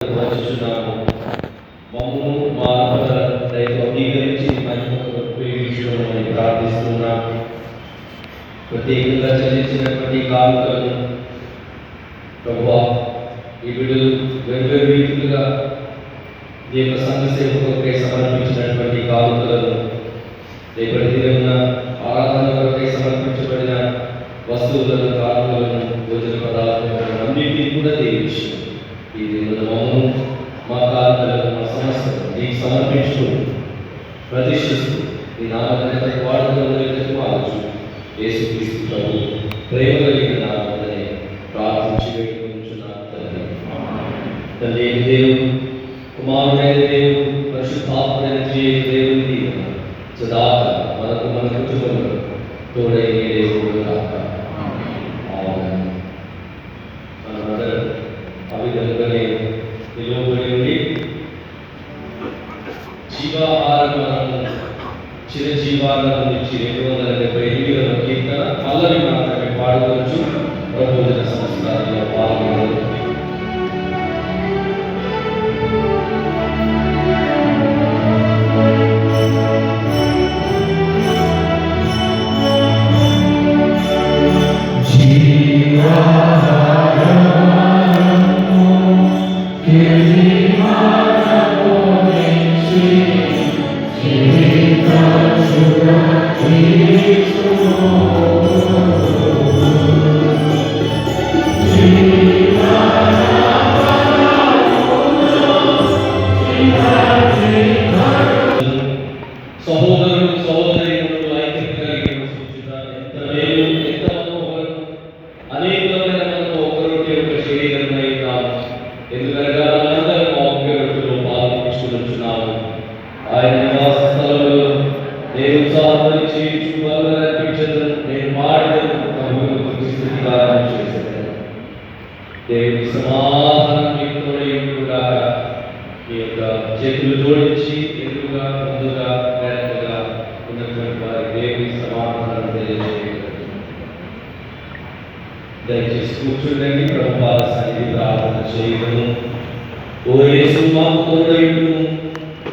వచ్చుచున్నాము. మమ్ము మా దయతో అంగీకరించి మహిమకు ఉపయోగించుకోమని ప్రార్థిస్తున్నాము. ప్రత్యేకంగా చెల్లించినటువంటి కానుకలను ప్రభువా ఈ బిడ్డలు వేర్వేరు రీతులుగా ఈ యొక్క సంఘ సేవకులకై సమర్పించినటువంటి కానుకలను రేపటి దినమున ఆరాధన కొరకై సమర్పించబడిన వస్తువులను, కానుకలను, భోజన పదార్థాలను అన్నింటినీ కూడా దీవించి ఈ దినమున మమ్మను, మా కానుకలను, మా సమస్యలను నీకు సమర్పించుతూ ప్రతిష్ఠిస్తూ ఈ నామకరణకు వాడుకలను మార్చు. యేసుక్రీస్తు ప్రభు ప్రేమ కలిగిన నామమునే ప్రార్థించి వేడుకొనుచున్నాము తండ్రి. తండ్రి దేవుడు, కుమారుడైన దేవుడు, పరిశుద్ధాత్ముడైన దేవుని దీవెన సదాకాలం మనకు మన కుటుంబంలో తోడై దేవుడు కాక. మనమందరం ఆ విధంగానే నిలువబడి ఉండి జీవాహారం చిరజీవాలను నుంచి 278వ కీర్తన పల్లవి మాత్రమే పాడుకోవచ్చు. ప్రభుజన సంస్కారంలో పాల్గొనదు. సహోదరులు సహోదరులు ఐక్యత కలిగి ఎంత మేలు, ఎంత మనోహరం. అనేకమైన మనకు ఒకరికి ఒక శరీరమై ఉన్నాము. ఎందుకనగా మనందరం ఆ ఒకే రొట్టెలో పాల్గొంటున్నాము. ఆయన నివాస స్థలంలో నేను ఉత్సాహపడి చేయించు అర్పించదు. నేను పాడేది స్థితికారం చేశాను. దేవుని సమాధానం మీతోనే కూడా ఈ యొక్క చేతులు జోడించి ఎదురుగా ముందుగా వెనకగా ఉన్నటువంటి వారి దేవుని సమాధానం తెలియజేయగలరు. దయచేసి కూర్చుండండి. ప్రభుపాద సన్నిధి ప్రార్థన చేయగలను. ఓ యేసు మాకు తోడైండు.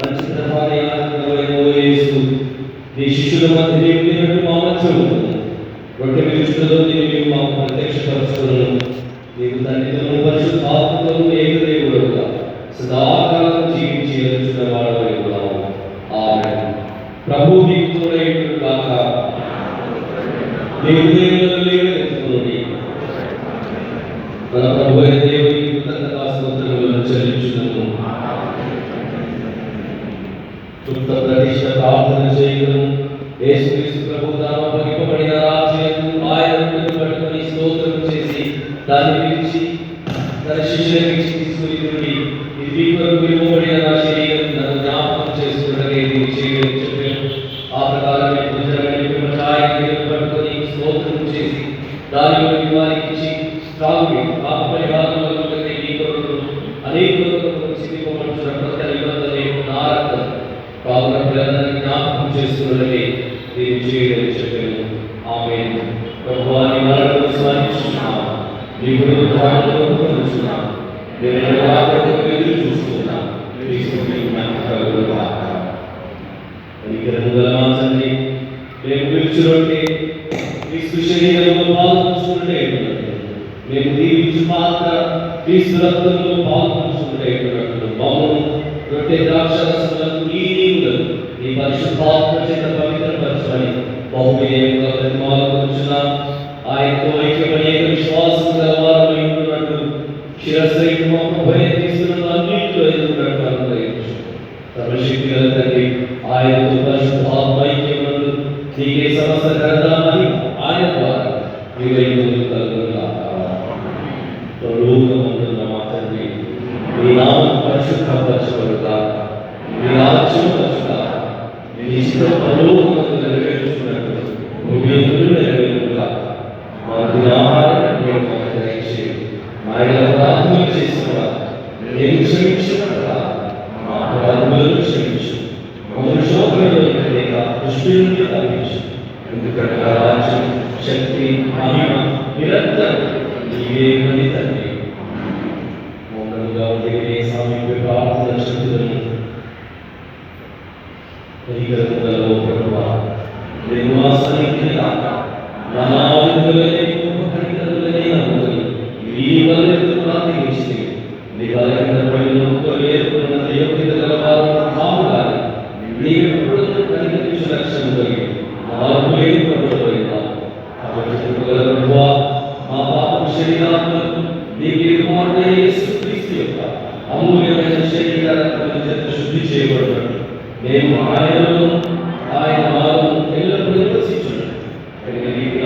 మంచి ప్రభావైన ఓ యేసు, నీ శిష్యుల మధ్య నీవు మా మధ్య ఉండును. రొట్టె విరుచులలో నీవు మాకు ప్రత్యక్షపరచుకును. నీవు తండ్రితోను పరిశుద్ధాత్మతోను ఏకదేవుడుగా సదాకాలం జీవించి ఎదుర్చున్న వాడవై ఉన్నావు. ఆమేన్. ప్రభు నీకు తోడైండు గాక. నీ హృదయంలో లేవనెత్తుకోండి. మన ప్రభు అయిన దేవునికి కృతజ్ఞతాస్తుతులను చెల్లించును. తృప్త ప్రతిష్ఠ ప్రార్థన చేయగలను. యేసుక్రీస్తు ప్రభు తాను అప్పగింపబడిన రాజ్యము ఆయనను పట్టుకొని స్తోత్రం చేసి దాన్ని పిలిచి తన శిష్యులకు తీసుకుని నుండి, ఇది కొరకు విలువబడిన నా శరీరం, నన్ను జ్ఞాపకం చేసుకున్నదే మీరు చేయగలని చెప్పాను. ఆ ప్రకారమే భోజనం పట్టుకొని స్తోత్రం చేసి దాని వారికి ఇచ్చి, త్రాగుడి, పాప పరిహారంలో ఈ కొరకు అనేకులకు సిద్ధింపబడుతున్న కొత్త నిబంధన నా రక్తం కావున పిల్లలందరినీ జ్ఞాపకం చేసుకున్నదే నేను చేయగలని చెప్పాను. ఆమేన్. ప్రభువాని మరణం స్మరించున్నాను. నీ పునరుద్ధారణను కోరుకుంటున్నాను. నేను ఎదురు చూస్తున్నాను. తండ్రి, మేము పిలుచుకుంటే క్రీస్తు శరీరంలో పాల్గొంచుకుంటే మేము దీవించు పాత్ర క్రీస్తు రక్తంలో పాల్గొంచుకుంటే మమ్మల్ని రొట్టె ద్రాక్షరసములకు నీ నీవులను నీ పరిశుద్ధాత్మ చేత పవిత్రపరచమని బహువినయంగా బ్రతిమాలుకొనుచున్నాం. ఆయనతో ఐక్యమని ఏక విశ్వాసం గలవారమై ఉంటున్నట్టు శిరస్సు భయతీస్తున్న అన్నింటిలో ఎదుగున్నట్టు అనుగ్రహించు. సర్వశక్తి గల తండ్రి, ఆయనతో పరిశుద్ధాత్మ ఐక్యమునందు నీకే సమస్త ఘనత మహిమ ఆయన ద్వారా నీవైపులు కలుగునుగాక. పరలోకమందున్న మా తండ్రి, నీ నామం పరిశుద్ధపరచబడుగాక. నీ రాజ్యం వచ్చుగాక. నీ ఇష్టం పరలోకమందు నెరవేర్చుకున్నట్టు భూమి యందు నెరవేరుగాక. మా దినాహారాన్ని నేడు మాకు దయచేయండి. మా అపరాధములు చేసిన వారు నేను క్షమించినట్లుగా మా అపరాధములను క్షమించు. మమ్మల్ని శోధనలో లేక దృష్టి నుండి తప్పించు. ఎందుకంటే రాజ్యం, శక్తి, మహిమ నిరంతరం నీవే తండ్రి. మౌనంగా దేవుని గ్రంథంలో ప్రభువా నేను మా సన్నిధిని కాక నా విధులనే ఉపకరికరులనే నమ్ముకొని నీ వలెను ప్రార్థించి నీ బలహీనపడి ఏర్పడిన యోగ్యత గలవారు కావుగా నీవెప్పుడు కనికరించు లక్ష్యం కలిగి మార్పు లేని ప్రభువైనా కాబట్టి ప్రభువా మా పాప శరీరాత్మకు నీ కుమారుడైన యేసుక్రీస్తు యొక్క అమూల్యమైన శరీరాత్మను చేత శుద్ధి చేయబడినట్టు నేను ఆయనలో ఆయన మాలో ఎల్లప్పుడూ నివసించున్నాను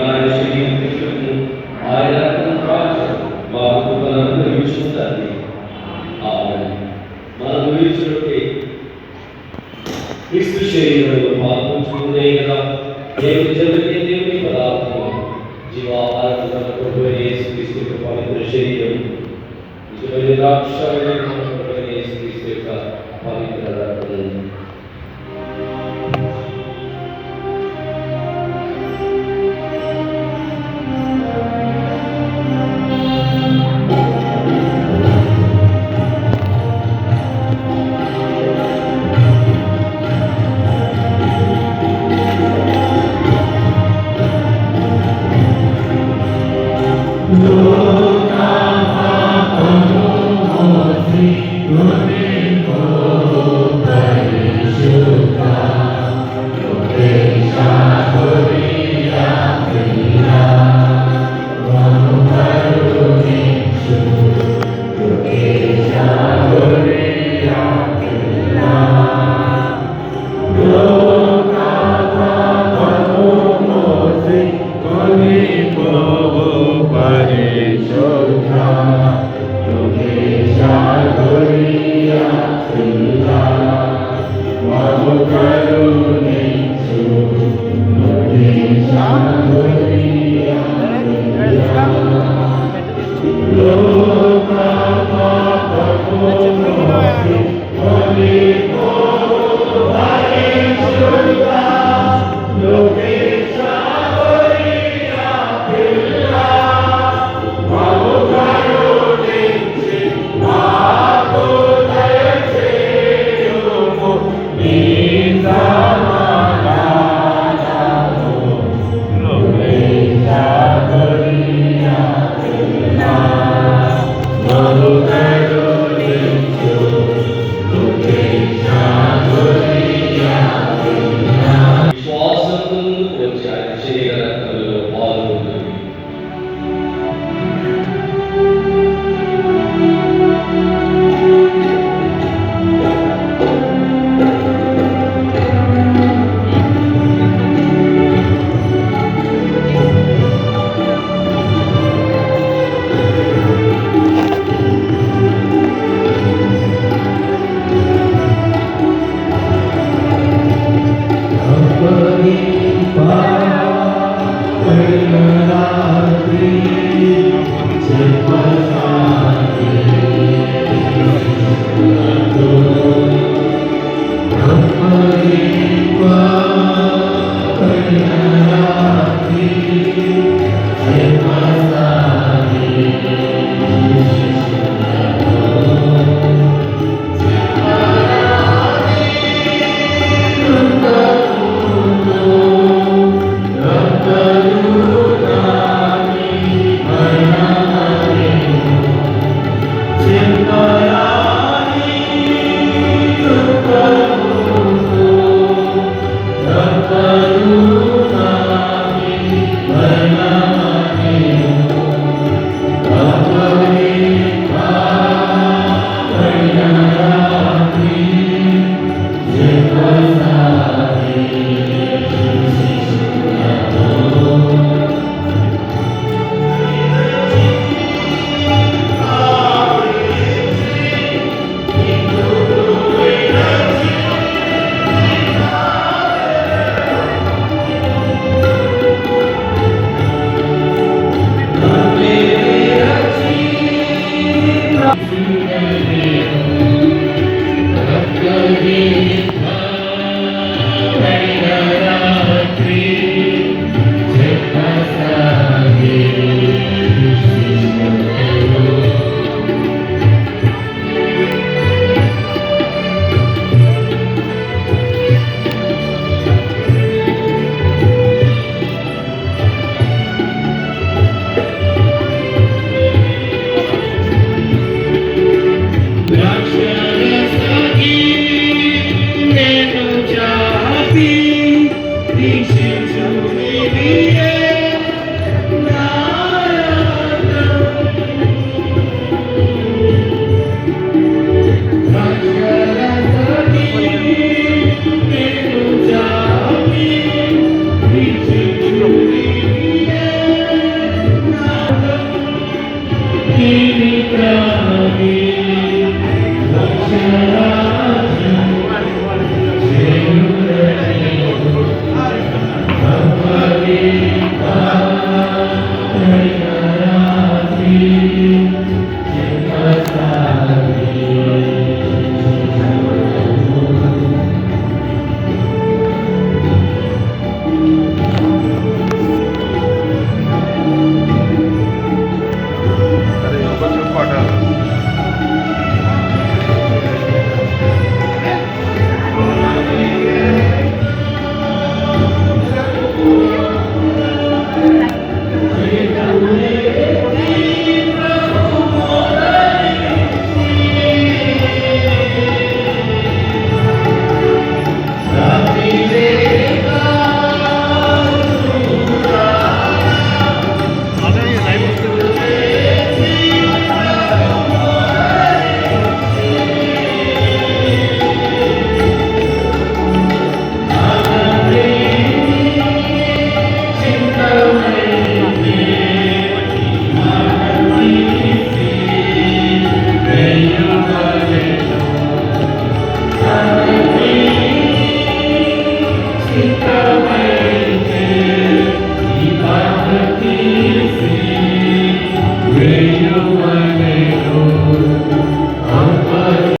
ఆయన శరీరం పెట్టు ఆయన రక్తం కాచు మా కృపలను అనుగ్రహించుకుంటాను. మనం గురించినట్టే క్రీస్తు శరీరంలో పాల్పంచుకునే కదా దేవుని జరిగే దేవుని పదార్థం జీవాహారం యేసుక్రీస్తు యొక్క పవిత్ర శరీరం నిజమైన ద్రాక్షారసం యేసుక్రీస్తు యొక్క పవిత్ర రక్తం. Kita